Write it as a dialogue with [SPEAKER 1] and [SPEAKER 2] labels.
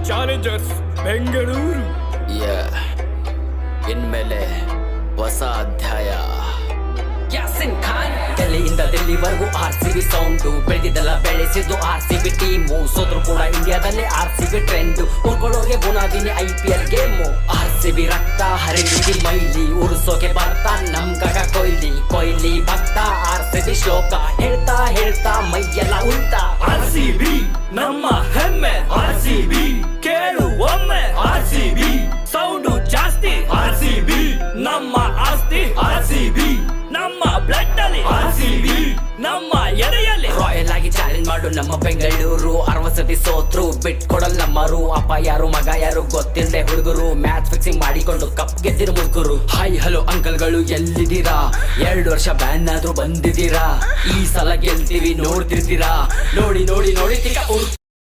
[SPEAKER 1] Challengers Bengaluru.
[SPEAKER 2] ಇನ್ಮೇಲೆ ಹೊಸ ಅಧ್ಯಾಯ.
[SPEAKER 3] ಯಾಸಿನ್ ಖಾನ್ ಡೆಲ್ಲಿಯಿಂದ ದಿಲ್ಲಿವರೆಗೂ RCB ಸೌಂಡು, ಬೆಳೆದಿದ್ದೆಲ್ಲ ಬೆಳೆಸಿದ್ದು RCB ಟೀಮು. ಸೋತ್ರು ಕೂಡ ಇಂಡಿಯಾದಲ್ಲಿ RCB ಟ್ರೆಂಡು, ಉಳ್ಕೊಳ್ಳೋಗೆ ಬುನಾದಿನಿ IPL ಗೇಮು. RCB ರಕ್ತ ಹರಿದಿದ್ದಿ ಮೈಲಿ, ಉರ್ಸೋಕೆ ಬರ್ತಾ ನಮ್ ಗಗ ಕೊಯ್ಲಿ ಭಕ್ತ. RCB ಶ್ಲೋಕ ಹೇಳ್ತಾ ಹೇಳ್ತಾ ಮೈಯೆಲ್ಲ ಉಲ್ಟ.
[SPEAKER 1] RCB ನಮ್ಮ ಹೆಮ್ಮೆ, RCB ಕೇಳು ಒಮ್ಮೆ, RCB ಸೌಂಡು ಜಾಸ್ತಿ, RCB ನಮ್ಮ ಆಸ್ತಿ, RCB ನಮ್ಮ ಬ್ಲಡ್ ಅಲ್ಲಿ, RCB ನಮ್ಮ ಎದೆಯಲ್ಲಿ.
[SPEAKER 3] ರಾಯಲ್ ಆಗಿ ಚಾಲೆಂಜ್ ಮಾಡು ನಮ್ಮ ಬೆಂಗಳೂರು. 60 ಸತಿ ಸೋತ್ರು ಬಿಟ್ಕೊಡಲ್ ನಮ್ಮರು. ಅಪ್ಪ ಯಾರು ಮಗ ಯಾರು ಗೊತ್ತಿಲ್ಲದೆ ಹುಡುಗರು, ಮ್ಯಾಚ್ ಫಿಕ್ಸಿಂಗ್ ಮಾಡಿಕೊಂಡು ಕಪ್ ಗೆದ್ದಿರು ಮುಗ್ಗುರು. ಹಾಯ್ ಹಲೋ ಅಂಕಲ್ಗಳು ಎಲ್ಲಿದ್ದೀರಾ? 2 ವರ್ಷ ಬ್ಯಾನ್ ಆದ್ರೂ ಬಂದಿದ್ದೀರಾ? ಈ ಸಲ ಗೆಲ್ತೀವಿ ನೋಡ್ತಿರ್ತೀರಾ? ನೋಡಿ ನೋಡಿ ನೋಡಿ